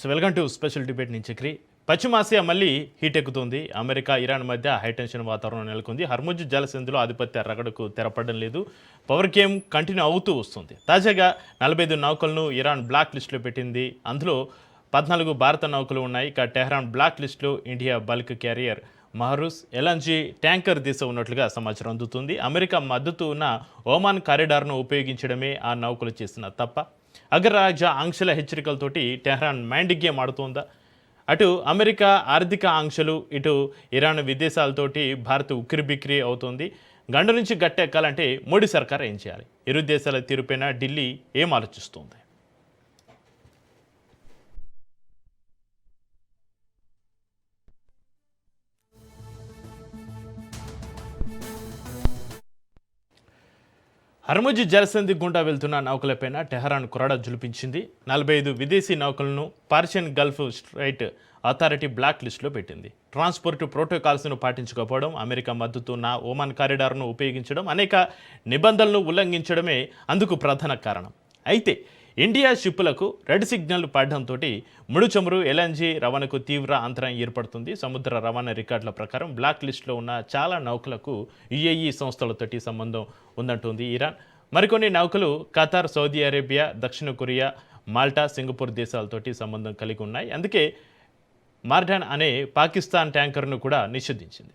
So welcome to special debate నుంచి చక్రి. పశ్చిమాసియా మళ్ళీ హీట్ ఎక్కుతుంది. అమెరికా ఇరాన్ మధ్య హైటెన్షన్ వాతావరణం నెలకొంది. హర్ముజ్ జలసంధిలో ఆధిపత్య రగడకు తెరపడడం లేదు. పవర్ గేమ్ కంటిన్యూ అవుతూ వస్తుంది. తాజాగా 45 నౌకలను ఇరాన్ బ్లాక్ లిస్టులో పెట్టింది. అందులో 14 భారత నౌకలు ఉన్నాయి. ఇక టెహ్రాన్ బ్లాక్ లిస్టులో ఇండియా బల్క్ క్యారియర్ మహరూస్ ఎల్ఎన్జీ ట్యాంకర్ దిశ ఉన్నట్లుగా సమాచారం అందుతుంది. అమెరికా మద్దతు ఉన్న ఓమాన్ కారిడార్ను ఉపయోగించడమే ఆ నౌకలు చేసిన తప్ప. అగ్రరాజ్య ఆంక్షల హెచ్చరికలతోటి టెహ్రాన్ మైండ్ గేమ్ ఆడుతోందా? అటు అమెరికా ఆర్థిక ఆంక్షలు, ఇటు ఇరాన్ విదేశాలతోటి భారత్ ఉక్కిరిబిక్కిరి అవుతోంది. గండు నుంచి గట్టెక్కాలంటే మోడీ సర్కార్ ఏం చేయాలి? ఇరు దేశాల తీరుపైన ఢిల్లీ ఏం ఆలోచిస్తోంది? హర్ముజ్ జలసంధి గుండా వెళ్తున్న నౌకలపైన టెహరాన్ కొరడ జులిపించింది. 45 విదేశీ నౌకలను Persian Gulf Strait Authority black లిస్టులో పెట్టింది. ట్రాన్స్పోర్ట్ ప్రోటోకాల్స్ను పాటించకపోవడం, అమెరికా మద్దతు ఉన్న ఓమాన్ కారిడార్ను ఉపయోగించడం, అనేక నిబంధనలను ఉల్లంఘించడమే అందుకు ప్రధాన కారణం. అయితే ఇండియా షిప్పులకు రెడ్ సిగ్నల్ పడడంతో ముడి చమురు ఎల్ఎన్జీ రవాణాకు తీవ్ర అంతరాయం ఏర్పడుతుంది. సముద్ర రవాణా రికార్డుల ప్రకారం బ్లాక్ లిస్టులో ఉన్న చాలా నౌకలకు యుఏఈ సంస్థలతోటి సంబంధం ఉందంటుంది ఇరాన్. మరికొన్ని నౌకలు ఖతార్, సౌదీ అరేబియా, దక్షిణ కొరియా, మాల్టా, సింగపూర్ దేశాలతోటి సంబంధం కలిగి ఉన్నాయి. అందుకే మార్డాన్ అనే పాకిస్తాన్ ట్యాంకర్ను కూడా నిషేధించింది.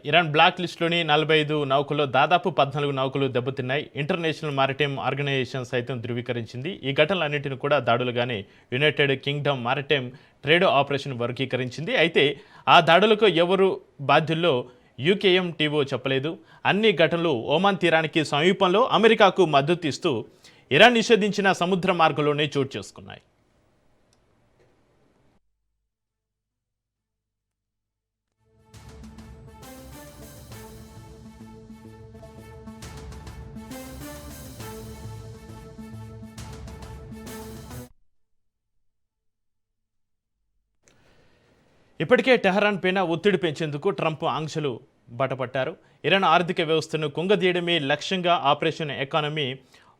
ఇరాన్ బ్లాక్ లిస్టులోని 45 నౌకల్లో దాదాపు 14 నౌకలు దెబ్బతిన్నాయి. ఇంటర్నేషనల్ మారిటైమ్ ఆర్గనైజేషన్ సైతం ధృవీకరించింది. ఈ ఘటనలన్నింటినీ కూడా దాడులుగానే United Kingdom Maritime Trade Operation వర్గీకరించింది. అయితే ఆ దాడులకు ఎవరు బాధ్యుల్లో యూకేఎంటీఓ చెప్పలేదు. అన్ని ఘటనలు ఓమాన్ తీరానికి సమీపంలో అమెరికాకు మద్దతు ఇస్తూ ఇరాన్ నిషేధించిన సముద్ర మార్గంలోనే చోటు చేసుకున్నాయి. ఇప్పటికే టెహరాన్ పైన ఒత్తిడి పెంచేందుకు ట్రంప్ ఆంక్షలు బటపట్టారు. ఇరాన్ ఆర్థిక వ్యవస్థను కుంగదీయడమే లక్ష్యంగా ఆపరేషన్ ఎకానమీ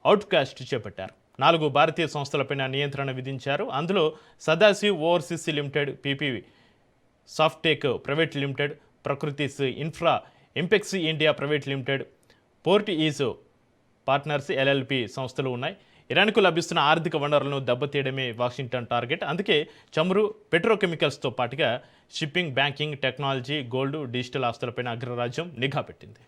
అవుట్కాస్ట్ చేపట్టారు. 4 భారతీయ సంస్థలపైన నియంత్రణ విధించారు. అందులో Sadashiv Overseas Limited, PP Softech Private Limited, Prakritis Infra, Impex India Private Limited, Port Ease Partners LLP సంస్థలు ఉన్నాయి. ఇరాన్కు లభిస్తున్న ఆర్థిక వనరులను దెబ్బతీయడమే వాషింగ్టన్ టార్గెట్. అందుకే చమురు, పెట్రోకెమికల్స్తో పాటుగా shipping, banking, technology, gold, digital ఆస్తులపైన అగ్రరాజ్యం నిఘా పెట్టింది.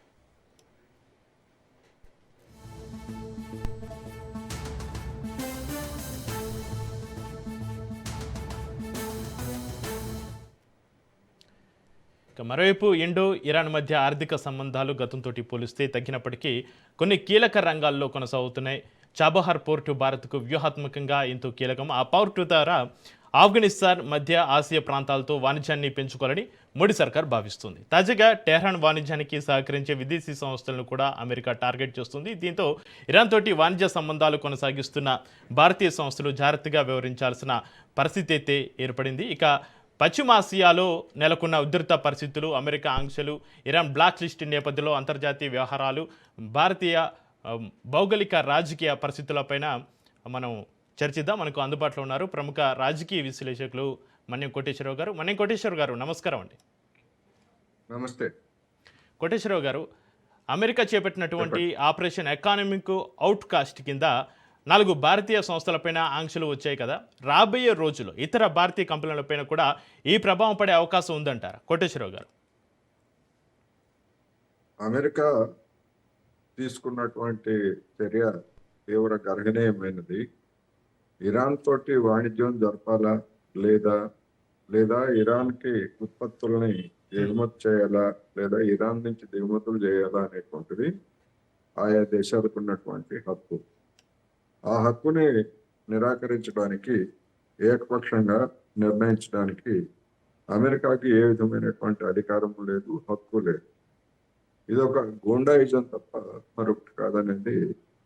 మరోవైపు ఇండో ఇరాన్ మధ్య ఆర్థిక సంబంధాలు గతంతో పోలిస్తే తగ్గినప్పటికీ కొన్ని కీలక రంగాల్లో కొనసాగుతున్నాయి. చాబహార్ పోర్టు భారత్కు వ్యూహాత్మకంగా ఎంతో కీలకం. ఆ పోర్టు ద్వారా ఆఫ్ఘనిస్తాన్, మధ్య ఆసియా ప్రాంతాలతో వాణిజ్యాన్ని పెంచుకోవాలని మోడీ సర్కార్ భావిస్తుంది. తాజాగా టెహ్రాన్ వాణిజ్యానికి సహకరించే విదేశీ సంస్థలను కూడా అమెరికా టార్గెట్ చేస్తుంది. దీంతో ఇరాన్ తోటి వాణిజ్య సంబంధాలు కొనసాగిస్తున్న భారతీయ సంస్థలు జాగ్రత్తగా వ్యవహరించాల్సిన పరిస్థితి అయితే ఏర్పడింది. ఇక పశ్చిమాసియాలో నెలకొన్న ఉధృత పరిస్థితులు, అమెరికా ఆంక్షలు, ఇరాన్ బ్లాక్ లిస్ట్ నేపథ్యంలో అంతర్జాతీయ వ్యవహారాలు, భారతీయ భౌగోళిక రాజకీయ పరిస్థితులపైన మనం చర్చిద్దాం. మనకు అందుబాటులో ఉన్నారు ప్రముఖ రాజకీయ విశ్లేషకులు మన్యం కోటేశ్వరరావు గారు. మన్యం కోటేశ్వరరావు గారు, నమస్కారం అండి. నమస్తే కోటేశ్వరరావు గారు, అమెరికా చేపట్టినటువంటి ఆపరేషన్ ఎకానమిక్ అవుట్కాస్ట్ కింద 4 భారతీయ సంస్థలపైన ఆంక్షలు వచ్చాయి కదా. రాబోయే రోజుల్లో ఇతర భారతీయ కంపెనీలపైన కూడా ఈ ప్రభావం పడే అవకాశం ఉందంటారా కోటేశ్వరరావు గారు? అమెరికా తీసుకున్నటువంటి చర్య తీవ్ర గర్హనీయమైనది. ఇరాన్ తోటి వాణిజ్యం జరపాలా లేదా లేదా ఇరాన్కి ఉత్పత్తుల్ని ఎగుమతి చేయాలా లేదా ఇరాన్ నుంచి దిగుమతులు చేయాలా అనేటువంటిది ఆయా దేశాలకు ఉన్నటువంటి హక్కు. ఆ హక్కుని నిరాకరించడానికి, ఏకపక్షంగా నిర్ణయించడానికి అమెరికాకి ఏ విధమైనటువంటి అధికారం లేదు, హక్కు లేదు. ఇది ఒక గూండాయిజం తప్ప మరొకటి కాదనేది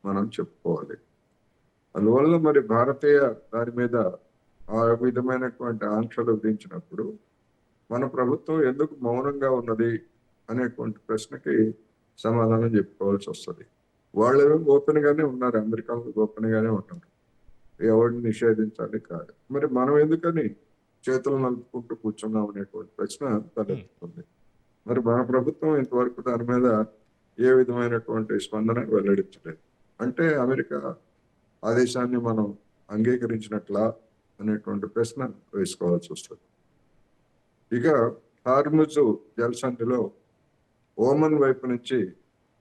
మనం చెప్పుకోవాలి. అందువల్ల మరి భారతీయ దాని మీద ఆ విధమైనటువంటి ఆంక్షలు విధించినప్పుడు మన ప్రభుత్వం ఎందుకు మౌనంగా ఉన్నది అనేటువంటి ప్రశ్నకి సమాధానం చెప్పుకోవాల్సి వస్తుంది. వాళ్ళు ఓపెన్ గానే ఉన్నారు, అమెరికాలో ఓపెన్ గానే ఉన్నారు, ఎవరిని నిషేధించాలి కాదు. మరి మనం ఎందుకని చేతులు నలుపుకుంటూ కూర్చున్నాం అనేటువంటి ప్రశ్న తలెత్తుతుంది. మరి మన ప్రభుత్వం ఇంతవరకు దాని మీద ఏ విధమైనటువంటి స్పందన వెల్లడించలేదు. అంటే అమెరికా ఆదేశాన్ని మనం అంగీకరించినట్లా అనేటువంటి ప్రశ్న వేసుకోవాల్సి వస్తుంది. ఇక హార్ముజ్ జలసంధిలో ఓమన్ వైపు నుంచి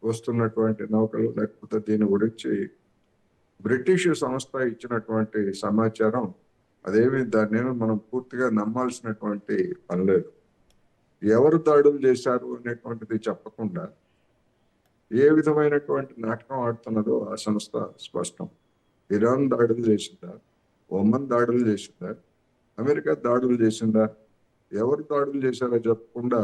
వస్తున్నటువంటి నౌకలు, లేకపోతే దీని గురించి బ్రిటిష్ సంస్థ ఇచ్చినటువంటి సమాచారం దాన్ని మనం పూర్తిగా నమ్మాల్సినటువంటి పని లేదు. ఎవరు దాడులు చేశారు అనేటువంటిది చెప్పకుండా ఏ విధమైనటువంటి నాటకం ఆడుతున్నదో ఆ సంస్థ స్పష్టం. ఇరాన్ దాడులు చేసిందా, ఒమన్ దాడులు చేసిందా, అమెరికా దాడులు చేసిందా? ఎవరు దాడులు చేశారో చెప్పకుండా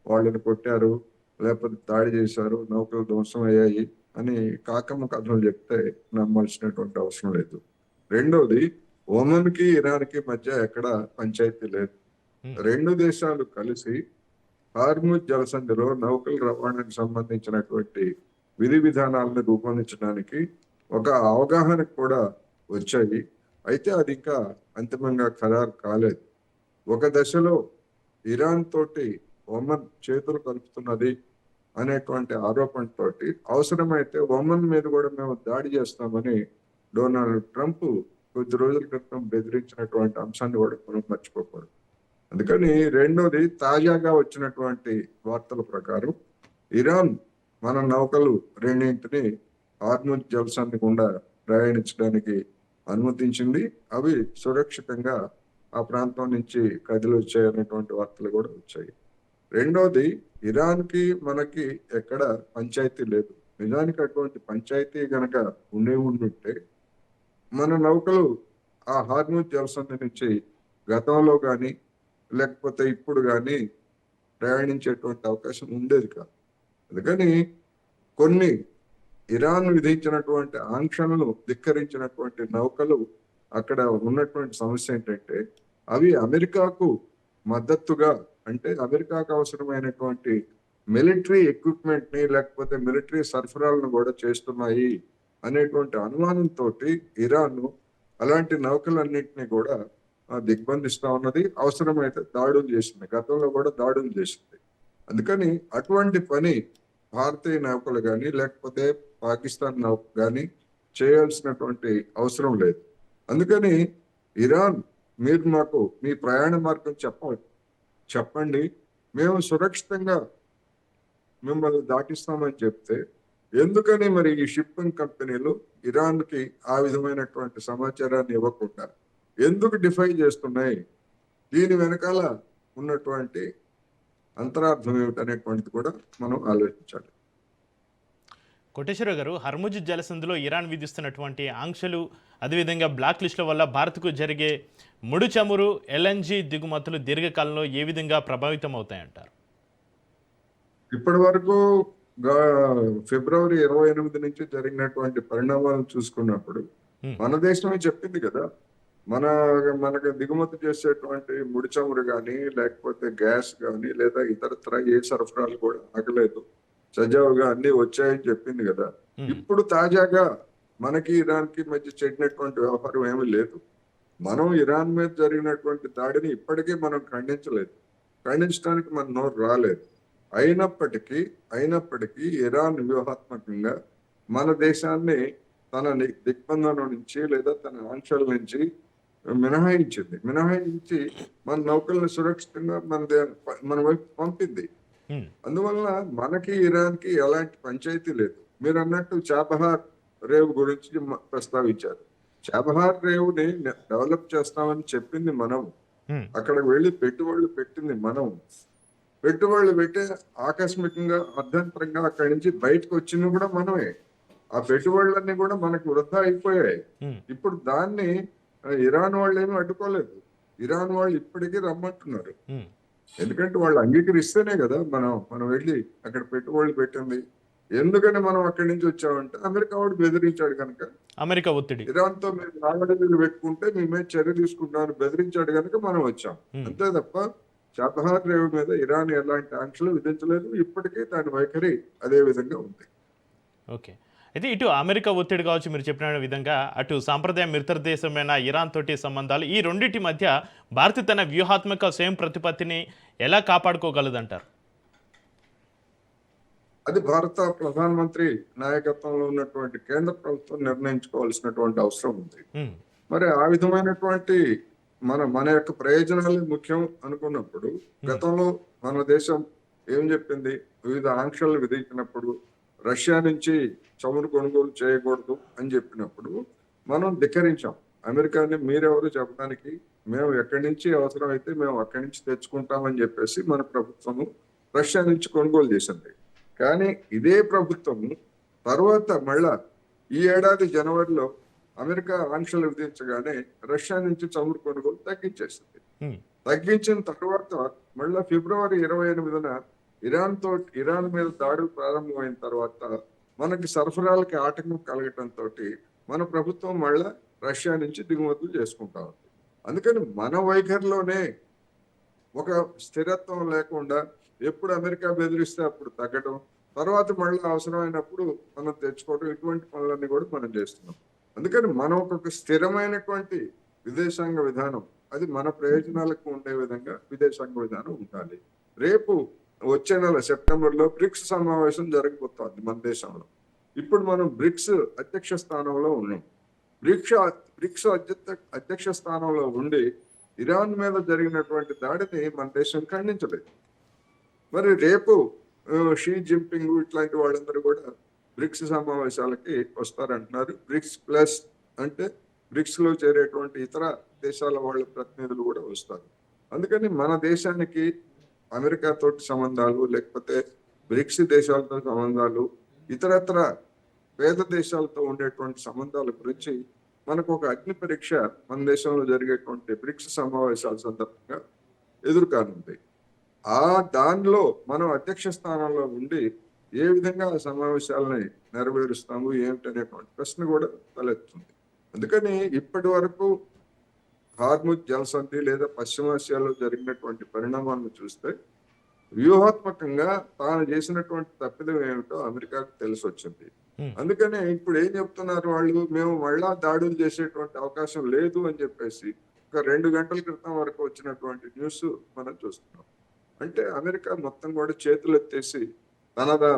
వాళ్ళని కొట్టారు, లేకపోతే దాడి చేశారు, నౌకలు ధ్వంసం అయ్యాయి అని కాకమ్మ కథలు చెప్తే నమ్మాల్సినటువంటి అవసరం లేదు. రెండోది, ఒమన్ కి ఇరాన్ కి మధ్య ఎక్కడ పంచాయతీ లేదు. రెండు దేశాలు కలిసి హార్ముజ్ జలసంధిలో నౌకల రవాణాకు సంబంధించినటువంటి విధి విధానాలను రూపొందించడానికి ఒక అవగాహనకు కూడా వచ్చాయి. అయితే అది ఇంకా అంతిమంగా ఖరారు కాలేదు. ఒక దశలో ఇరాన్ తోటి ఒమన్ చేతులు కలుపుతున్నది అనేటువంటి ఆరోపణతోటి అవసరమైతే ఒమన్ మీద కూడా మేము దాడి చేస్తామని డొనాల్డ్ ట్రంప్ కొద్ది రోజుల క్రితం బెదిరించినటువంటి అంశాన్ని కూడా మనం మర్చిపోకూడదు. అందుకని రెండోది, తాజాగా వచ్చినటువంటి వార్తల ప్రకారం ఇరాన్ మన నౌకలు రెండింటిని హార్ముజ్ జలసంధి గుండా ప్రయాణించడానికి అనుమతించింది. అవి సురక్షితంగా ఆ ప్రాంతం నుంచి కదిలి వచ్చాయనేటువంటి వార్తలు కూడా వచ్చాయి. రెండోది, ఇరాన్ కి మనకి ఎక్కడ పంచాయతీ లేదు. నిజానికి అటువంటి పంచాయతీ గనక ఉండుంటే మన నౌకలు ఆ హార్ముజ్ జలసంధి నుంచి గతంలో కానీ లేకపోతే ఇప్పుడు కానీ ప్రయాణించేటువంటి అవకాశం ఉండేది కాదు. అందుకని కొన్ని ఇరాన్ విధించినటువంటి ఆంక్షలను ధిక్కరించినటువంటి నౌకలు అక్కడ ఉన్నటువంటి సమస్య ఏంటంటే అవి అమెరికాకు మద్దతుగా, అంటే అమెరికాకు అవసరమైనటువంటి మిలిటరీ ఎక్విప్మెంట్ ని లేకపోతే మిలిటరీ సరఫరాలను కూడా చేస్తున్నాయి అనేటువంటి అనుమానంతో ఇరాన్ అలాంటి నౌకలన్నింటినీ కూడా దిగ్బంధిస్తా ఉన్నది. అవసరమైతే దాడులు చేసింది, గతంలో కూడా దాడులు చేసింది. అందుకని అటువంటి పని భారతీయ నౌకలు కానీ లేకపోతే పాకిస్తాన్ నౌక కానీ చేయాల్సినటువంటి అవసరం లేదు. అందుకని ఇరాన్, మీరు మాకు మీ ప్రయాణ మార్గం చెప్పండి, మేము సురక్షితంగా మిమ్మల్ని దాటిస్తామని చెప్తే ఎందుకని మరి ఈ షిప్పింగ్ కంపెనీలు ఇరాన్కి ఆ విధమైనటువంటి సమాచారాన్ని ఇవ్వకుండా ఎందుకు డిఫై చేస్తున్నాయి? దీని వెనకాల ఉన్నటువంటి అంతరార్థం ఏమిటనేటువంటిది కూడా మనం ఆలోచించాలి. కోటేశ్వర గారు, హర్ముజ్ జలసంధిలో ఇరాన్ విధిస్తున్నటువంటి ఆంక్షలు, అదేవిధంగా బ్లాక్ లిస్టుల వల్ల భారత్కు జరిగే ముడి చమురు, ఎల్ఎన్జీ దిగుమతులు దీర్ఘకాలంలో ఏ విధంగా ప్రభావితం అవుతాయంటారు? ఇప్పటి వరకు ఫిబ్రవరి 28 నుంచి జరిగినటువంటి పరిణామాలను చూసుకున్నప్పుడు మన దేశమే చెప్పింది కదా, మనకు దిగుమతి చేసేటువంటి ముడి చమురు కానీ లేకపోతే గ్యాస్ కానీ లేదా ఇతరత్ర ఏ సరఫరాలు కూడా ఆగలేదు, సజావుగా అన్ని వచ్చాయని చెప్పింది కదా. ఇప్పుడు తాజాగా మనకి ఇరాన్ కి మధ్య చెడినటువంటి వ్యవహారం ఏమీ లేదు. మనం ఇరాన్ మీద జరిగినటువంటి దాడిని ఇప్పటికీ మనం ఖండించడానికి మన నోరు రాలేదు. అయినప్పటికీ ఇరాన్ వ్యూహాత్మకంగా మన దేశాన్ని తన దిగ్బంధన నుంచి లేదా తన ఆంక్షల నుంచి మినహాయించి మన నౌకల్ని సురక్షితంగా మన వైపు పంపింది. అందువల్ల మనకి ఇరాన్ కి ఎలాంటి పంచాయతీ లేదు. మీరు అన్నట్టు చాబహార్ రేవు గురించి ప్రస్తావించారు. చాబహార్ రేవుని డెవలప్ చేస్తామని చెప్పింది మనం, అక్కడికి వెళ్ళి పెట్టుబడులు పెట్టింది మనం. పెట్టుబడులు పెట్టే ఆకస్మికంగా అర్ధంతరంగా అక్కడి నుంచి బయటకు వచ్చింది కూడా మనమే. ఆ పెట్టుబడులన్నీ కూడా మనకు వృధా అయిపోయాయి. ఇప్పుడు దాన్ని ఇరాన్ వాళ్ళు ఏమీ అడ్డుకోలేదు. ఇరాన్ వాళ్ళు ఇప్పటికీ రమ్మంటున్నారు. ఎందుకంటే వాళ్ళు అంగీకరిస్తేనే కదా మనం వెళ్ళి అక్కడ పెట్టుబడులు పెట్టింది. ఎందుకని మనం అక్కడి నుంచి వచ్చామంటే అమెరికా వాడు బెదిరించాడు కనుక. అమెరికా ఒత్తిడి. ఇరాన్తో మీరు లావాదేవీలు పెట్టుకుంటే మీ మీద చర్య తీసుకుంటామని బెదిరించాడు కనుక మనం వచ్చాం. ఉమ్, అంతే తప్ప చాబహార్ రేవు మీద ఇరాన్ ఎలాంటి ఆంక్షలు విధించలేదు. ఇప్పటికీ దాని వైఖరి అదే విధంగా ఉంది. ఓకే. అయితే ఇటు అమెరికా ఒత్తిడి కావచ్చు, మీరు చెప్పిన విధంగా అటు సాంప్రదాయ మిత్ర దేశమైన ఇరాన్ తోటి సంబంధాలు, ఈ రెండింటి మధ్య భారత్ తన వ్యూహాత్మక స్వయం ప్రతిపత్తిని ఎలా కాపాడుకోగలదంటారు? అది భారత ప్రధానమంత్రి నాయకత్వంలో ఉన్నటువంటి కేంద్ర ప్రభుత్వం నిర్ణయించుకోవాల్సినటువంటి అవసరం ఉంది. ఉమ్, మరి ఆ విధమైనటువంటి మన యొక్క ప్రయోజనాలు ముఖ్యం అనుకున్నప్పుడు గతంలో మన దేశం ఏం చెప్పింది? వివిధ ఆంక్షలు విధించినప్పుడు రష్యా నుంచి చమురు కొనుగోలు చేయకూడదు అని చెప్పినప్పుడు మనం ధిక్కరించాం. అమెరికాని మీరెవరు చెప్పడానికి, మేము ఎక్కడి నుంచి అవసరమైతే మేము అక్కడి నుంచి తెచ్చుకుంటామని చెప్పేసి మన ప్రభుత్వము రష్యా నుంచి కొనుగోలు చేసింది. కానీ ఇదే ప్రభుత్వం తర్వాత మళ్ళా ఈ ఏడాది జనవరిలో అమెరికా ఆంక్షలు విధించగానే రష్యా నుంచి చమురు కొనుగోలు తగ్గించేసింది. ఉమ్, తగ్గించిన తర్వాత మళ్ళా ఫిబ్రవరి 28న ఇరాన్ మీద దాడులు ప్రారంభమైన తర్వాత మనకి సరఫరాలకి ఆటంకం కలగటంతో మన ప్రభుత్వం మళ్ళా రష్యా నుంచి దిగుమతులు చేసుకుంటా ఉంది. అందుకని మన వైఖరిలోనే ఒక స్థిరత్వం లేకుండా ఎప్పుడు అమెరికా బెదిరిస్తే అప్పుడు తగ్గడం, తర్వాత మళ్ళీ అవసరమైనప్పుడు మనం తెచ్చుకోవడం, ఇటువంటి పనులన్నీ కూడా మనం చేస్తున్నాం. అందుకని మనం ఒక స్థిరమైనటువంటి విదేశాంగ విధానం, అది మన ప్రయోజనాలకు ఉండే విధంగా విదేశాంగ విధానం ఉండాలి. రేపు వచ్చే నెల సెప్టెంబర్లో బ్రిక్స్ సమావేశం జరగబోతోంది మన దేశంలో. ఇప్పుడు మనం బ్రిక్స్ అధ్యక్ష స్థానంలో ఉన్నాం. బ్రిక్స్ అధ్యక్ష స్థానంలో ఉండి ఇరాన్ మీద జరిగినటువంటి దాడిని మన దేశం ఖండించలేదు. మరి రేపు షీ జింపింగ్ ఇట్లాంటి వాళ్ళందరూ కూడా బ్రిక్స్ సమావేశాలకి వస్తారంటున్నారు. బ్రిక్స్ ప్లస్ అంటే బ్రిక్స్ లో చేరేటువంటి ఇతర దేశాల వాళ్ళ ప్రతినిధులు కూడా వస్తారు. అందుకని మన దేశానికి అమెరికా తోటి సంబంధాలు, లేకపోతే బ్రిక్స్ దేశాలతో సంబంధాలు, ఇతరత్ర పేద దేశాలతో ఉండేటువంటి సంబంధాల గురించి మనకు ఒక అగ్ని పరీక్ష మన దేశంలో జరిగేటువంటి బ్రిక్స్ సమావేశాల సందర్భంగా ఎదురుకానుంది. దానిలో మనం అధ్యక్ష స్థానంలో ఉండి ఏ విధంగా ఆ సమావేశాలని నెరవేరుస్తాము ఏమిటనేటువంటి ప్రశ్న కూడా తలెత్తుంది. అందుకని ఇప్పటి వరకు హార్ముజ్ జలసంధి లేదా పశ్చిమాసియాలో జరిగినటువంటి పరిణామాలను చూస్తే వ్యూహాత్మకంగా తాను చేసినటువంటి తప్పిదం ఏమిటో అమెరికాకు తెలిసి వచ్చింది. అందుకనే ఇప్పుడు ఏం చెప్తున్నారు వాళ్ళు, మేము మళ్ళా దాడులు చేసేటువంటి అవకాశం లేదు అని చెప్పేసి ఒక 2 గంటల క్రితం వరకు వచ్చినటువంటి న్యూస్ మనం చూస్తున్నాం. అంటే అమెరికా మొత్తం కూడా చేతులు ఎత్తేసి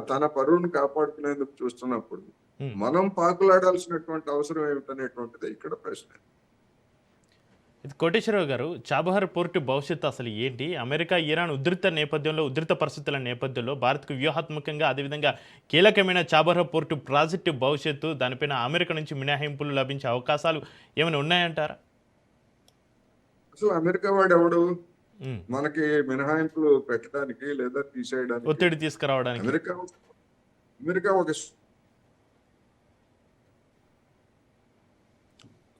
తన పరువును కాపాడుకునేందుకు చూస్తున్నప్పుడు మనం పాకులాడాల్సినటువంటి అవసరం ఏమిటనేటువంటిది ఇక్కడ ప్రశ్న. ఇది కోటేశ్వరరావు గారు, చాబహార్ పోర్టు భవిష్యత్తు అసలు ఏంటి? అమెరికా ఇరాన్ ఉధృత పరిస్థితుల నేపథ్యంలో భారత్కు వ్యూహాత్మకంగా అదేవిధంగా కీలకమైన చాబహార్ పోర్టు ప్రాజెక్టు భవిష్యత్తు, దానిపైన అమెరికా నుంచి మినహాయింపులు లభించే అవకాశాలు ఏమైనా ఉన్నాయంటారా? అసలు అమెరికా వాడు ఎవడు మనకి మినహాయింపులు పెట్టడానికి లేదా తీసేయడానికి, ఒత్తిడి తీసుకురావడానికి? అమెరికా ఒక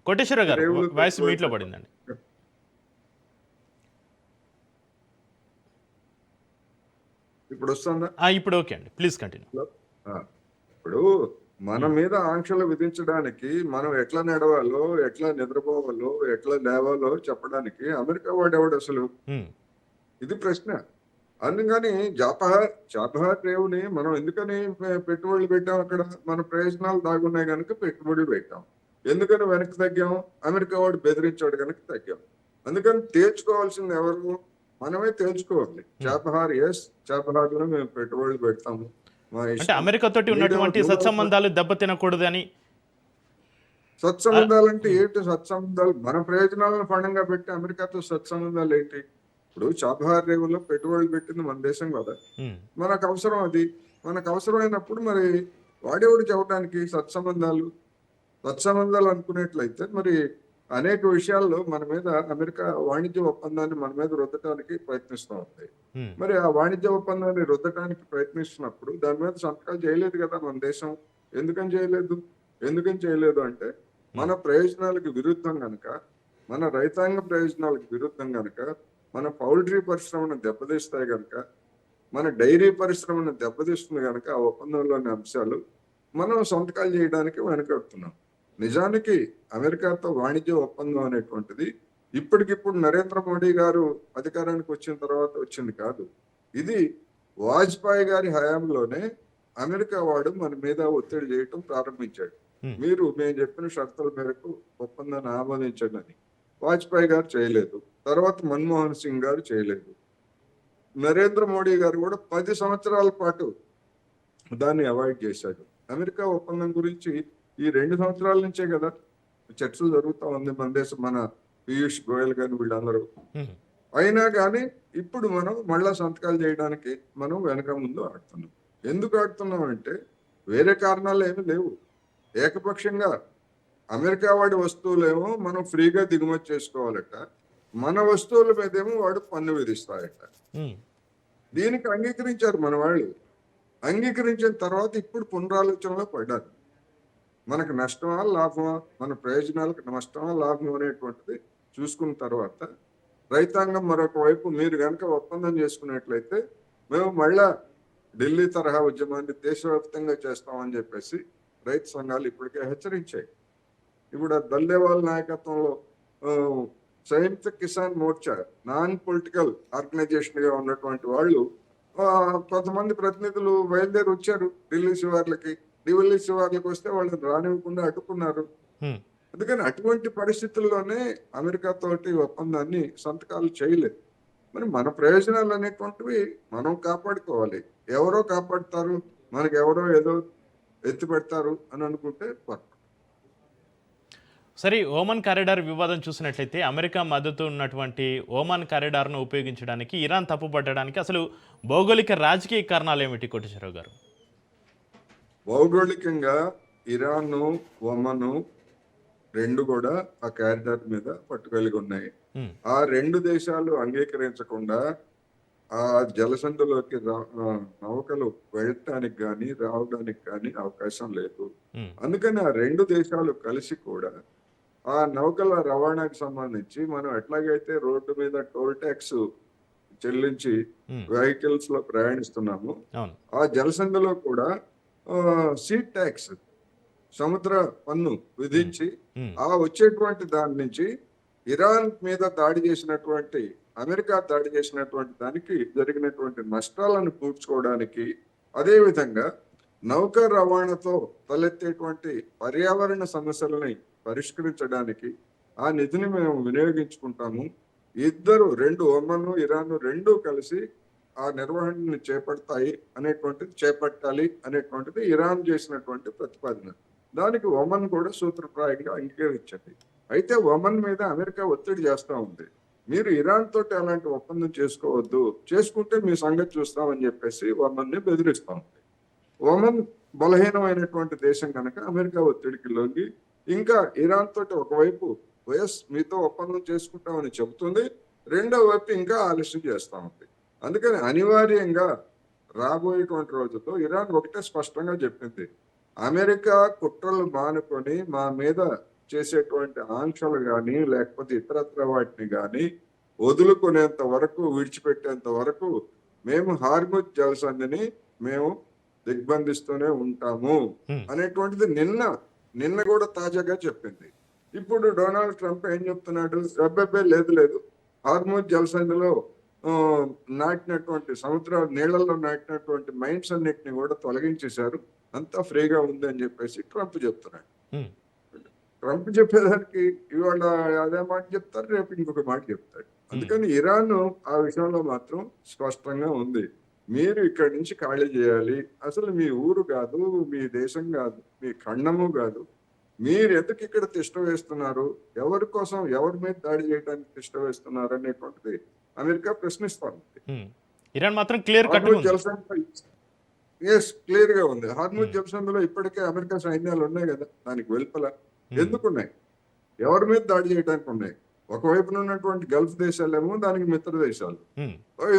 కోటేశ్వరరావు గారు వాయిస్ మీట్లో పడిందండి. ఇప్పుడు వస్తుందా? ఇప్పుడు ఓకే అండి, ప్లీజ్ కంటిన్యూ. ఇప్పుడు మన మీద ఆంక్షలు విధించడానికి మనం ఎట్లా నడవాలో, ఎట్లా నిద్రపోవాలో, ఎట్లా లేవాలో చెప్పడానికి అమెరికా వాడేవాడు అసలు? ఇది ప్రశ్న. అందుకని చాబహార్ రేవుని మనం ఎందుకని పెట్టుబడులు పెట్టాం? అక్కడ మన ప్రయోజనాలు దాగున్నాయి కనుక పెట్టుబడులు పెట్టాం. ఎందుకని వెనక్కి తగ్గాం? అమెరికా వాడు బెదిరించాడు కనుక తగ్గాం. అందుకని తేల్చుకోవాల్సింది ఎవరు? మనమే తేల్చుకోవాలి. చాబహార్ లో మేము పెట్టుబడులు పెడతాము. అంటే అమెరికా తోటి ఉన్నటువంటి సత్సంబంధాలు దెబ్బతినకూడదని. సత్సంబంధాలు ఏంటి? సత్సంబంధాలు మన ప్రయోజనాలను పణంగా పెట్టి అమెరికాతో సత్సంబంధాలు ఏంటి? ఇప్పుడు చాబహార్ రేవులో పెట్టుబడులు పెట్టింది మన దేశం కదా. మనకు అవసరం అది. మనకు అవసరమైనప్పుడు మరి వాడేవాడు చెప్పడానికి సత్సంబంధాలు అనుకునేట్లయితే మరి అనేక విషయాల్లో మన మీద అమెరికా వాణిజ్య ఒప్పందాన్ని మన మీద రుద్దటానికి ప్రయత్నిస్తూ ఉంది. మరి ఆ వాణిజ్య ఒప్పందాన్ని రుద్దటానికి ప్రయత్నిస్తున్నప్పుడు దాని మీద సంతకాలు చేయలేదు కదా మన దేశం. ఎందుకని చేయలేదు అంటే మన ప్రయోజనాలకు విరుద్ధం గనక, మన రైతాంగ ప్రయోజనాలకు విరుద్ధం గనక, మన పౌల్ట్రీ పరిశ్రమను దెబ్బతీస్తాయి గనక, మన డైరీ పరిశ్రమను దెబ్బతీస్తుంది కనుక ఆ ఒప్పందంలోని అంశాలు మనం సంతకాలు చేయడానికి వెనకడుతున్నాం. నిజానికి అమెరికాతో వాణిజ్య ఒప్పందం అనేటువంటిది ఇప్పటికిప్పుడు నరేంద్ర మోడీ గారు అధికారానికి వచ్చిన తర్వాత వచ్చింది కాదు. ఇది వాజ్పేయి గారి హయాంలోనే అమెరికా వాడు మన మీద ఒత్తిడి చేయటం ప్రారంభించాడు. మేము చెప్పిన షరతుల మేరకు ఒప్పందాన్ని ఆమోదించండి అని. వాజ్పేయి గారు చేయలేదు, తర్వాత మన్మోహన్ సింగ్ గారు చేయలేదు, నరేంద్ర మోడీ గారు కూడా 10 సంవత్సరాల పాటు దాన్ని అవాయిడ్ చేశాడు. అమెరికా ఒప్పందం గురించి ఈ 2 సంవత్సరాల నుంచే కదా చర్చలు జరుగుతూ ఉంది. మన పీయూష్ గోయల్ గాని వీళ్ళందరూ. అయినా కానీ ఇప్పుడు మనం మళ్ళా సంతకాలు చేయడానికి మనం వెనక ముందు ఆడుతున్నాం. ఎందుకు ఆడుతున్నాం అంటే వేరే కారణాలు ఏమీ లేవు. ఏకపక్షంగా అమెరికా వాడి వస్తువులేమో మనం ఫ్రీగా దిగుమతి చేసుకోవాలట, మన వస్తువుల మీదేమో వాడు పన్ను విధిస్తాయట. దీనికి అంగీకరించారు మన వాళ్ళు. అంగీకరించిన తర్వాత ఇప్పుడు పునరాలోచనలో పడ్డారు. మనకు నష్టమా లాభమా, మన ప్రయోజనాలకు నష్టమా లాభం అనేటువంటిది చూసుకున్న తర్వాత రైతాంగం మరొక వైపు మీరు కనుక ఒప్పందం చేసుకున్నట్లయితే మేము మళ్ళా ఢిల్లీ తరహా ఉద్యమాన్ని దేశవ్యాప్తంగా చేస్తామని చెప్పేసి రైతు సంఘాలు ఇప్పటికే హెచ్చరించాయి. ఇప్పుడు దల్లేవాల్ నాయకత్వంలో Samyukta Kisan Morcha non political organisation గా ఉన్నటువంటి వాళ్ళు కొంతమంది ప్రతినిధులు బయలుదేరి వచ్చారు ఢిల్లీ శివార్లకి. ఢిల్లీ శివార్లకు వస్తే వాళ్ళని రానివ్వకుండా అడ్డుకున్నారు. అందుకని అటువంటి పరిస్థితుల్లోనే అమెరికా తోటి ఒప్పందాన్ని సంతకాలు చేయలేదు. మరి మన ప్రయోజనాలు అనేటువంటివి మనం కాపాడుకోవాలి. ఎవరో కాపాడుతారు, మనకు ఎవరో ఏదో ఎత్తి పెడతారు అని అనుకుంటే పొరపాటు. సరే, ఓమన్ కారిడార్ వివాదం చూసినట్లయితే అమెరికా మద్దతు ఉన్నటువంటి ఓమన్ కారిడార్ను ఉపయోగించడానికి ఇరాన్ తప్పుపట్టడానికి అసలు భౌగోళిక రాజకీయ కారణాలు ఏమిటి కోటేశ్వరరావు గారు? భౌగోళికంగా ఇరాన్, ఒమన్ రెండు కూడా ఆ కారిడార్ మీద పట్టు కలిగి ఉన్నాయి. ఆ రెండు దేశాలు అంగీకరించకుండా ఆ జలసంధిలోకి నౌకలు వెళ్ళటానికి కానీ రావడానికి కానీ అవకాశం లేదు. అందుకని ఆ రెండు దేశాలు కలిసి కూడా ఆ నౌకల రవాణాకి సంబంధించి మనం ఎట్లాగైతే రోడ్డు మీద టోల్ ట్యాక్స్ చెల్లించి వెహికల్స్ లో ప్రయాణిస్తున్నాము, ఆ జలసంధిలో కూడా సీ ట్యాక్స్ సముద్ర పన్ను విధించి ఆ వచ్చేటువంటి దాని నుంచి ఇరాన్ మీద దాడి చేసినటువంటి అమెరికా దాడి చేసినటువంటి దానికి జరిగినటువంటి నష్టాలను పూడ్చుకోవడానికి, అదేవిధంగా నౌక రవాణాతో తలెత్తేటువంటి పర్యావరణ సమస్యలని పరిష్కరించడానికి ఆ నిధిని మేము వినియోగించుకుంటాము. రెండు ఒమన్, ఇరాన్ రెండు కలిసి ఆ నిర్వహణని చేపట్టాలి అనేటువంటిది ఇరాన్ చేసినటువంటి ప్రతిపాదన. దానికి ఒమన్ కూడా సూత్రప్రాయంగా అంగీకరించింది. అయితే ఒమన్ మీద అమెరికా ఒత్తిడి చేస్తా ఉంది. మీరు ఇరాన్ తోటి అలాంటి ఒప్పందం చేసుకోవద్దు, చేసుకుంటే మీ సంగతి చూస్తామని చెప్పేసి ఒమన్ ని బెదిరిస్తా ఉంది. ఒమన్ బలహీనమైనటువంటి దేశం కనుక అమెరికా ఒత్తిడికి లొంగి ఇంకా ఇరాన్ తోటి ఒకవైపు మీతో ఒప్పందం చేసుకుంటామని చెబుతుంది, రెండో వైపు ఇంకా ఆలస్యం చేస్తా ఉంది. అందుకని అనివార్యంగా రాబోయేటువంటి రోజుల్లో ఇరాన్ ఒకటే స్పష్టంగా చెప్పింది, అమెరికా కుట్రలు మానుకొని మా మీద చేసేటువంటి ఆంక్షలు కానీ లేకపోతే ఇతరత్ర వాటిని కానీ వదులుకునేంత వరకు, విడిచిపెట్టేంత వరకు మేము హార్ముజ్ జలసంధిని మేము దిగ్బంధిస్తూనే ఉంటాము అనేటువంటిది నిన్న కూడా తాజాగా చెప్పింది. ఇప్పుడు డొనాల్డ్ ట్రంప్ ఏం చెప్తున్నాడు, లేదు హార్ముజ్ జలసంధిలో నాటినటువంటి నీళ్లలో నాటినటువంటి మైన్స్ అన్నిటిని కూడా తొలగించేశారు, అంతా ఫ్రీగా ఉంది అని చెప్పేసి ట్రంప్ చెప్తున్నాడు. ట్రంప్ చెప్పేదానికి ఇవాళ అదే మాట చెప్తారు, రేపు ఇంకొక మాట చెప్తాడు. అందుకని ఇరాన్ ఆ విషయంలో మాత్రం స్పష్టంగా ఉంది, మీరు ఇక్కడి నుంచి ఖాళీ చేయాలి. అసలు మీ ఊరు కాదు, మీ దేశం కాదు, మీ ఖండము కాదు, మీరు ఎందుకు ఇక్కడ తిష్ట వేస్తున్నారు, ఎవరి కోసం, ఎవరి మీద దాడి చేయడానికి తిష్ట వేస్తున్నారు అనేటువంటిది అమెరికా ప్రశ్నిస్తాను. ఇరాన్ మాత్రం క్లియర్ గా ఉంది. హార్ముజ్ జలసంధిలో ఇప్పటికే అమెరికా సైన్యాలు ఉన్నాయి కదా, దానికి వెలుపల ఎందుకున్నాయి, ఎవరి మీద దాడి చేయడానికి ఉన్నాయి. ఒకవైపున ఉన్నటువంటి గల్ఫ్ దేశాలేమో దానికి మిత్ర దేశాలు,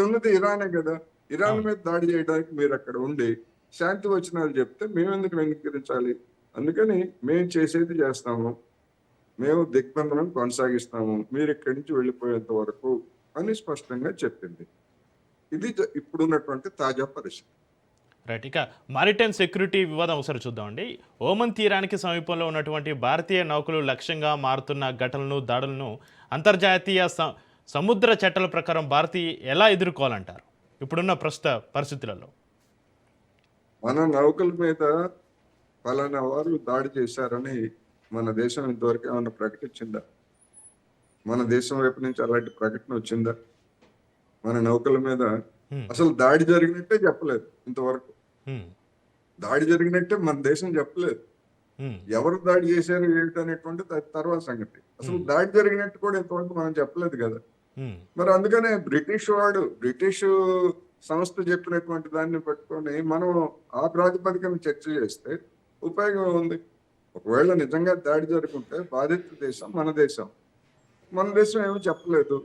ఉన్నది ఇరానే కదా, ఇరాన్ మీద దాడి చేయడానికి మీరు అక్కడ ఉండి శాంతి వచనాలు చెప్తే మేము ఎందుకు అంగీకరించాలి. అందుకని మేము చేసేది చేస్తాము, మేము దిగ్బంధనం కొనసాగిస్తాము, మీరు ఇక్కడి నుంచి వెళ్ళిపోయేంత వరకు అని స్పష్టంగా చెప్పింది. ఇది ఇప్పుడున్నటువంటి తాజా పరిస్థితి. రైట్. ఇక మారిటైమ్ సెక్యూరిటీ వివాదం ఒకసారి చూద్దామండి. ఓమన్ తీరానికి సమీపంలో ఉన్నటువంటి భారతీయ నౌకలు లక్ష్యంగా మారుతున్న ఘటనలను, దాడులను అంతర్జాతీయ సముద్ర చట్టాల ప్రకారం భారత్ ఎలా ఎదుర్కోవాలంటారు ఇప్పుడున్న ప్రస్తుత పరిస్థితులలో? మన నౌకల మీద పలానా వారు దాడి చేశారని మన దేశం ఇంతవరకు ఏమన్నా ప్రకటించిందా? మన దేశం వైపు నుంచి అలాంటి ప్రకటన వచ్చిందా? మన నౌకల మీద హ్మ్. అసలు దాడి జరిగినట్టే చెప్పలేదు ఇంతవరకు. హ్మ్. దాడి జరిగినట్టే మన దేశం చెప్పలేదు. హ్మ్. ఎవరు దాడి చేశారు ఏమిటి అనేటువంటి తర్వాత సంగతి. అసలు దాడి జరిగినట్టు కూడా ఇంతవరకు మనం చెప్పలేదు కదా. హ్మ్. మరి అందుకనే బ్రిటిష్ సంస్థ చెప్పినటువంటి దాన్ని పట్టుకొని మనం ఆ ప్రాతిపదికన చర్చ చేస్తే ఉపయోగం ఉంది. ఒకవేళ నిజంగా దాడి జరుగుంటే బాధిత దేశం మన దేశం. మన దేశం ఏమీ చెప్పలేదు.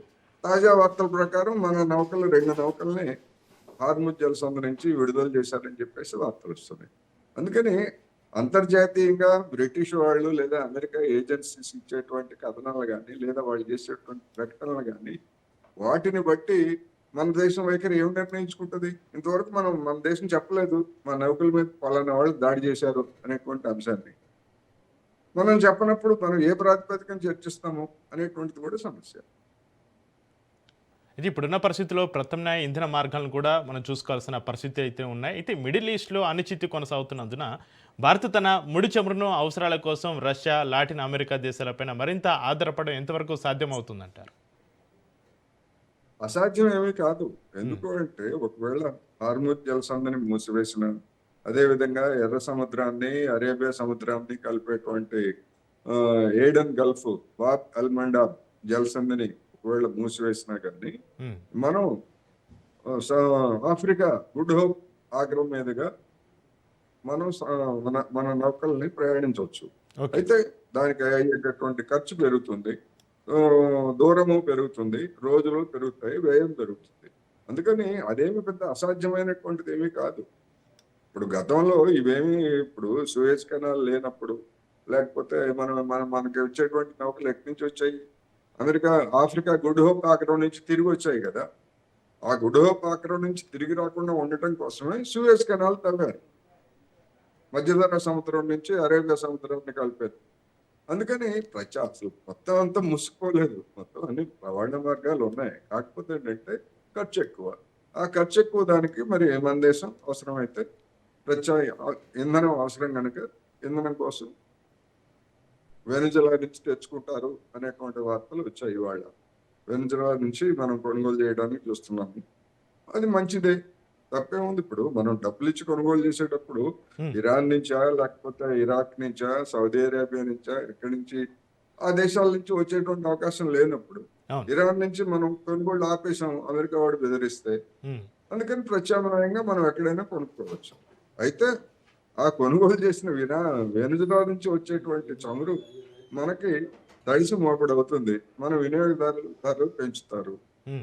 తాజా వార్తల ప్రకారం మన నౌకలు 2 నౌకల్ని హార్ముజ్ జలసంధి నుంచి విడుదల చేశారని చెప్పేసి వార్తలు వస్తున్నాయి. అందుకని అంతర్జాతీయంగా బ్రిటిష్ వాళ్ళు లేదా అమెరికా ఏజెన్సీస్ ఇచ్చేటువంటి కథనాలు కానీ లేదా వాళ్ళు చేసేటువంటి ప్రకటనలు కానీ వాటిని బట్టి మన దేశం వైఖరి ఏమి నిర్ణయించుకుంటుంది? ఇంతవరకు మన దేశం చెప్పలేదు మన నౌకల మీద పలానా వాళ్ళు దాడి చేశారు అనేటువంటి అంశాన్ని. మనం చెప్పనప్పుడు మనం ఏ ప్రాతిపదికన చర్చిస్తాము అనేటువంటిది కూడా సమస్య. ఇది ఇప్పుడున్న పరిస్థితుల్లో ప్రత్యామ్నాయ ఇంధన మార్గాలను కూడా మనం చూసుకోవాల్సిన పరిస్థితి అయితే ఉన్నాయి. అయితే మిడిల్ ఈస్ట్లో అనిశ్చితి కొనసాగుతున్నందున భారత్ తన ముడి చమురును అవసరాల కోసం రష్యా, లాటిన్ అమెరికా దేశాలపైన మరింత ఆధారపడడం ఎంతవరకు సాధ్యమవుతుందంటారు? అసాధ్యం ఏమీ కాదు. ఎందుకు అంటే ఒకవేళ హార్ముజ్ జలసంధిని మూసివేసిన, అదేవిధంగా ఎర్ర సముద్రాన్ని అరేబియా సముద్రాన్ని కలిపేటువంటి ఏడెన్ గల్ఫ్, బాబ్ అల్ మండాబ్ జలసంధిని ఒకవేళ మూసివేసినా కానీ హ్మ్. మనం ఆఫ్రికా గుడ్ హోప్ ఆగ్రహం మీదుగా మనం మన నౌకల్ని ప్రయాణించవచ్చు. ఓకే. అయితే దానికి అయ్యేటటువంటి ఖర్చు పెరుగుతుంది, దూరము పెరుగుతుంది, రోజులు పెరుగుతాయి, వ్యయం పెరుగుతుంది. అందుకని అదేమి పెద్ద అసాధ్యమైనటువంటిది ఏమీ కాదు. ఇప్పుడు గతంలో ఇవేమి ఇప్పుడు సూయజ్ కెనాల్ లేనప్పుడు లేకపోతే మనకి వచ్చేటువంటి నౌకలు ఎక్కడి నుంచి వచ్చాయి? ఆఫ్రికా గుడ్ హోప్ ఆగ్రహం నుంచి తిరిగి వచ్చాయి కదా. ఆ గుడ్ హోప్ ఆగ్రహం నుంచి తిరిగి రాకుండా ఉండటం కోసమే సూయజ్ కెనాల్ తవ్వారు. మధ్యధరా సముద్రం నుంచి అరేబియా సముద్రాన్ని కలిపారు. అందుకని అసలు మొత్తం అంతా మూసుకుపోలేదు. మొత్తం అన్ని రవాణా మార్గాలు ఉన్నాయి. కాకపోతే ఏంటంటే ఖర్చు ఎక్కువ. ఆ ఖర్చు ఎక్కువ దానికి మరి మన దేశం అవసరమైతే ఇంధనం అవసరం కనుక ఇంధనం కోసం వెనిజులా నుంచి తెచ్చుకుంటారు అనేటువంటి వార్తలు వచ్చాయి ఇవాళ. వెనిజులా నుంచి మనం కొనుగోలు చేయడానికి చూస్తున్నాము. అది మంచిదే, తప్పేముంది. ఇప్పుడు మనం డబ్బులు ఇచ్చి కొనుగోలు చేసేటప్పుడు ఇరాన్ నుంచా లేకపోతే ఇరాక్ నుంచా సౌదీ అరేబియా నుంచా ఎక్కడి నుంచి ఆ దేశాల నుంచి వచ్చేటువంటి అవకాశం లేనప్పుడు ఇరాన్ నుంచి మనం కొనుగోలు ఆపేసాం అమెరికా వాడు బెదిరిస్తే. అందుకని ప్రత్యామ్నాయంగా మనం ఎక్కడైనా కొనుక్కోవచ్చు. అయితే ఆ కొనుగోలు చేసిన వెనిజులా నుంచి వచ్చేటువంటి చమురు మనకి తడిసి మోపడవుతుంది. మన వినియోగదారులు ధరలు పెంచుతారు.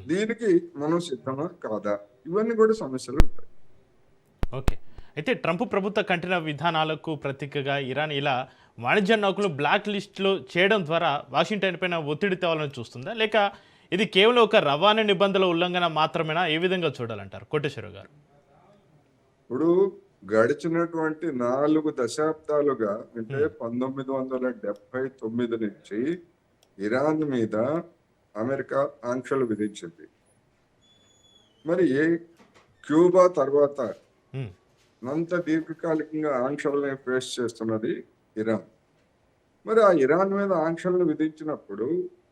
దీనికి మనం సిద్ధమా కాదా? ఇవన్నీ కూడా సమస్యలు ఉంటాయి. ఓకే. అయితే ట్రంప్ ప్రభుత్వ కఠిన విధానాలకు ప్రతీకగా ఇరాన్ ఇలా వాణిజ్య నౌకలు బ్లాక్ లిస్టులో చేయడం ద్వారా వాషింగ్టన్ పైన ఒత్తిడి తేవాలని చూస్తుందా, లేక ఇది కేవలం ఒక రవాణా నిబంధనల ఉల్లంఘన మాత్రమేనా? ఏ విధంగా చూడాలంటారు కోటేశ్వర గారు? ఇప్పుడు గడిచినటువంటి 4 దశాబ్దాలుగా అంటే 1979 నుంచి ఇరాన్ మీద అమెరికా ఆంక్షలు విధించింది. మరి క్యూబా తర్వాత అంత దీర్ఘకాలికంగా ఆంక్షల్ని ఫేస్ చేస్తున్నది ఇరాన్. మరి ఆ ఇరాన్ మీద ఆంక్షలను విధించినప్పుడు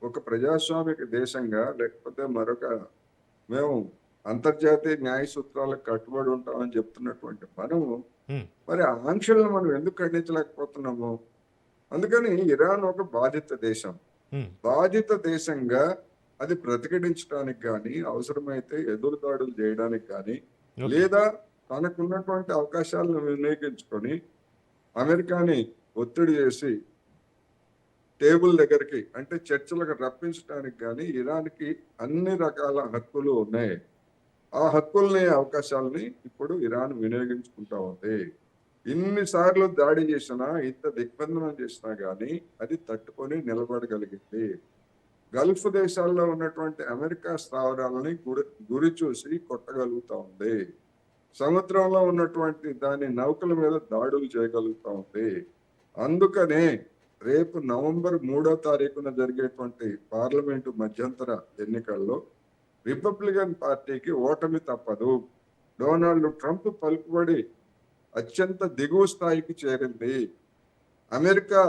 ఒక ప్రజాస్వామిక దేశంగా లేకపోతే మేము అంతర్జాతీయ న్యాయ సూత్రాలకు కట్టుబడి ఉంటామని చెప్తున్నటువంటి మనము మరి ఆ ఆంక్షలను మనం ఎందుకు ఖండించలేకపోతున్నాము? అందుకని ఇరాన్ ఒక బాధిత దేశం. బాధిత దేశంగా అది ప్రతిఘటించడానికి కానీ అవసరమైతే ఎదురుదాడులు చేయడానికి కానీ లేదా తనకున్నటువంటి అవకాశాలను వినియోగించుకొని అమెరికాని ఒత్తిడి చేసి టేబుల్ దగ్గరికి అంటే చర్చలకు రప్పించడానికి కానీ ఇరాన్కి అన్ని రకాల హక్కులు ఉన్నాయి. ఆ హక్కుల్ని అవకాశాలని ఇప్పుడు ఇరాన్ వినియోగించుకుంటా ఉంది. ఇన్నిసార్లు దాడి చేసినా ఇంత దిగ్బంధనం చేసినా కానీ అది తట్టుకొని నిలబడగలిగింది. గల్ఫ్ దేశాల్లో ఉన్నటువంటి అమెరికా స్థావరాలని గురి చూసి కొట్టగలుగుతా ఉంది. సముద్రంలో ఉన్నటువంటి దాని నౌకల మీద దాడులు చేయగలుగుతా ఉంది. అందుకనే రేపు నవంబర్ 3వ తారీఖున జరిగేటువంటి పార్లమెంటు మధ్యంతర ఎన్నికల్లో రిపబ్లికన్ పార్టీకి ఓటమి తప్పదు. డొనాల్డ్ ట్రంప్ పలుకుబడి అత్యంత దిగువ స్థాయికి చేరింది. అమెరికా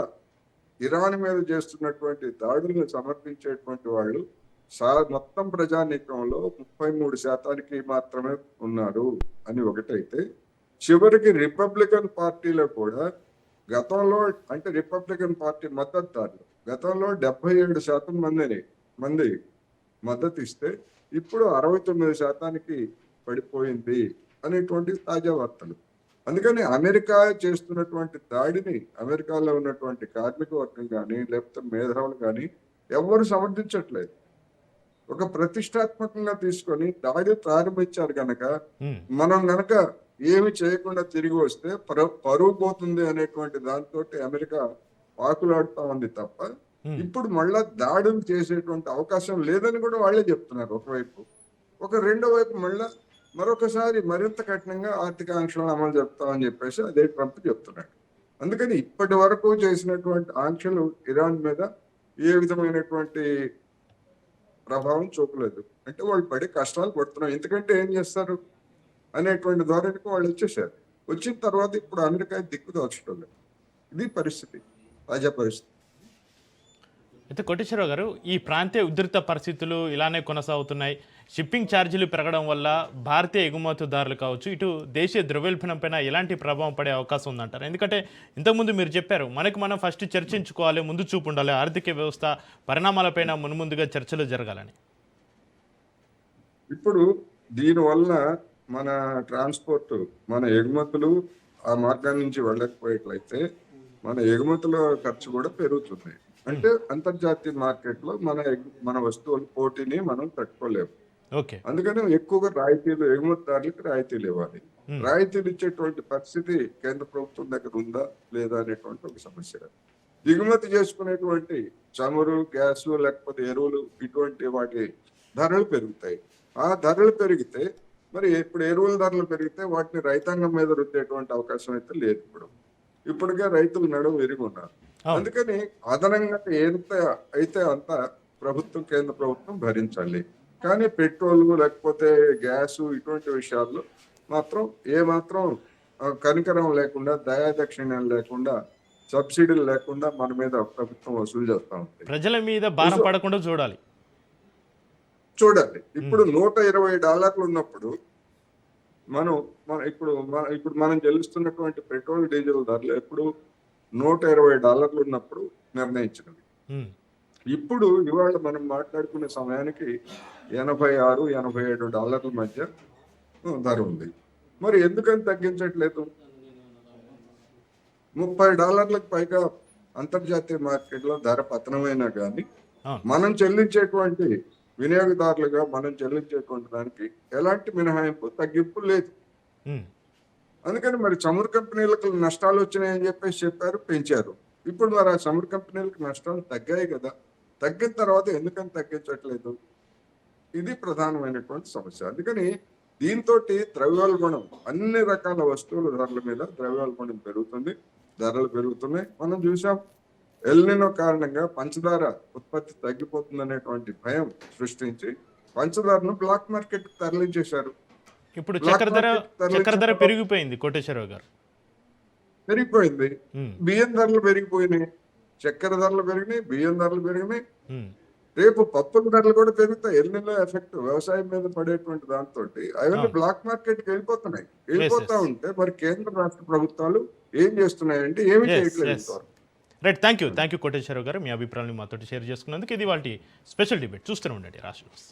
ఇరాన్ మీద చేస్తున్నటువంటి దాడులను సమర్థించేటువంటి వాళ్ళు మొత్తం ప్రజానీకంలో 33% మాత్రమే ఉన్నారు అని ఒకటైతే, చివరికి రిపబ్లికన్ పార్టీలో కూడా గతంలో అంటే రిపబ్లికన్ పార్టీ మద్దతుదారులు గతంలో 77% మంది మద్దతు ఇస్తే ఇప్పుడు 69% పడిపోయింది అనేటువంటి తాజా వార్తలు. అందుకని అమెరికా చేస్తున్నటువంటి దాడిని అమెరికాలో ఉన్నటువంటి కార్మిక వర్గం కానీ లేకపోతే మేధావులు కానీ ఎవరు సమర్థించట్లేదు. ఒక ప్రతిష్టాత్మకంగా తీసుకొని దాడి ప్రారంభించారు కనుక మనం గనక ఏమి చేయకుండా తిరిగి వస్తే పరువు పోతుంది అనేటువంటి దాంతో అమెరికా పాకులాడుతా ఉంది తప్ప ఇప్పుడు మళ్ళా దాడులు చేసేటువంటి అవకాశం లేదని కూడా వాళ్ళే చెప్తున్నారు ఒకవైపు. రెండో వైపు మళ్ళా మరొకసారి మరింత కఠినంగా ఆర్థిక ఆంక్షలను అమలు జరుపుతామని చెప్పేసి అదే ట్రంప్ చెప్తున్నాడు. అందుకని ఇప్పటి వరకు చేసినటువంటి ఆంక్షలు ఇరాన్ మీద ఏ విధమైనటువంటి ప్రభావం చూపలేదు. అంటే వాళ్ళు పడే కష్టాలు పడుతున్నారు. ఎందుకంటే ఏం చేస్తారు అనేటువంటి ధోరణికి వాళ్ళు వచ్చేసారు. వచ్చిన తర్వాత ఇప్పుడు అమెరికా దిక్కు దోచడం లేదు. ఇది పరిస్థితి, తాజా పరిస్థితి. అయితే కోటేశ్వరరావు గారు, ఈ ప్రాంతీయ ఉధృత పరిస్థితులు ఇలానే కొనసాగుతున్నాయి. షిప్పింగ్ ఛార్జీలు పెరగడం వల్ల భారతీయ ఎగుమతిదారులు కావచ్చు, ఇటు దేశీయ ద్రవ్యోల్బణంపైన ఎలాంటి ప్రభావం పడే అవకాశం ఉందంటారు? ఎందుకంటే ఇంతకుముందు మీరు చెప్పారు, మనం ఫస్ట్ చర్చించుకోవాలి, ముందు చూపు ఉండాలి, ఆర్థిక వ్యవస్థ పరిణామాలపైన మున్ముందుగా చర్చలు జరగాలని. ఇప్పుడు దీనివల్ల మన ట్రాన్స్పోర్ట్, మన ఎగుమతులు ఆ మార్గం నుంచి వెళ్ళకపోయేట్లయితే మన ఎగుమతుల ఖర్చు కూడా పెరుగుతుంది. అంటే అంతర్జాతీయ మార్కెట్ లో మన వస్తువుల పోటీని మనం తట్టుకోలేము. అందుకని ఎక్కువగా రాయితీలు, ఎగుమతిదారులకు రాయితీలు ఇవ్వాలి. రాయితీలు ఇచ్చేటువంటి పరిస్థితి కేంద్ర ప్రభుత్వం దగ్గర ఉందా లేదా అనేటువంటి ఒక సమస్య. దిగుమతి చేసుకునేటువంటి చమురు, గ్యాస్ లేకపోతే ఎరువులు, ఇటువంటి వాటి ధరలు పెరుగుతాయి. ఆ ధరలు పెరిగితే మరి ఇప్పుడు ఎరువుల ధరలు పెరిగితే వాటిని రైతాంగం మీద రుద్దేటువంటి అవకాశం అయితే లేదు. ఇప్పటికే రైతులు నడుము విరిగి ఉన్నారు. అందుకని అదనంగా ఎంత అయితే అంత కేంద్ర ప్రభుత్వం భరించాలి. కానీ పెట్రోల్ లేకపోతే గ్యాస్ ఇటువంటి విషయాల్లో మాత్రం ఏమాత్రం కనికరం లేకుండా, దయాదక్షిణ్యం లేకుండా, సబ్సిడీలు లేకుండా మన మీద ప్రభుత్వం వసూలు చేస్తా ఉంది. ప్రజల మీద భారం పడకుండా చూడాలి. ఇప్పుడు $120 ఉన్నప్పుడు ఇప్పుడు మనం చెల్లిస్తున్నటువంటి పెట్రోల్, డీజిల్ ధరలు ఎప్పుడు $120 ఉన్నప్పుడు నిర్ణయించినవి. ఇప్పుడు ఇవాళ మనం మాట్లాడుకునే సమయానికి $86-87 మధ్య ధర ఉంది. మరి ఎందుకని తగ్గించట్లేదు? $30 పైగా అంతర్జాతీయ మార్కెట్లో ధర పతనమైనా కానీ మనం చెల్లించేటువంటి వినియోగదారులుగా మనం చెల్లించేటువంటి దానికి ఎలాంటి మినహాయింపు, తగ్గింపు లేదు. అందుకని మరి చమురు కంపెనీలకు నష్టాలు వచ్చినాయని చెప్పారు, పెంచారు. ఇప్పుడు మరి ఆ చమురు కంపెనీలకు నష్టాలు తగ్గాయి కదా. తగ్గిన తర్వాత ఎందుకని తగ్గించట్లేదు? ఇది ప్రధానమైనటువంటి సమస్య. అందుకని దీంతో ద్రవ్యోల్బణం, అన్ని రకాల వస్తువుల ధరల మీద ద్రవ్యోల్బణం పెరుగుతుంది, ధరలు పెరుగుతున్నాయి. మనం చూసాం, ఎల్నినో కారణంగా పంచదార ఉత్పత్తి తగ్గిపోతుంది అనేటువంటి భయం సృష్టించి పంచదారను బ్లాక్ మార్కెట్ తరలించేశారు. ఇప్పుడు చక్కెర ధర పెరిగిపోయింది కోటేశ్వరరావు గారు. పెరిగిపోయింది. బియ్యం ధరలు పెరిగిపోయినాయి, చక్కెర ధరలు పెరిగినాయి, బియ్యం ధరలు పెరిగినాయి. రేపు పప్పుల ధరలు కూడా పెరుగుతాయి. ఎల్నినో ఎఫెక్ట్ వ్యవసాయం మీద పడేటువంటి దాంతో అవన్నీ బ్లాక్ మార్కెట్ కి వెళ్ళిపోతా ఉంటే మరి కేంద్ర రాష్ట్ర ప్రభుత్వాలు ఏం చేస్తున్నాయంటే ఏమి చేయట్లేదు. రైట్, థ్యాంక్ యూ కోటేశ్వరరావు గారు, మీ అభిప్రాయాన్ని మాతో షేర్ చేసుకున్నందుకు. ఇది వాళ్ళ స్పెషల్ డిబేట్. చూస్తూనే ఉండండి రాష్ట్ర న్యూస్.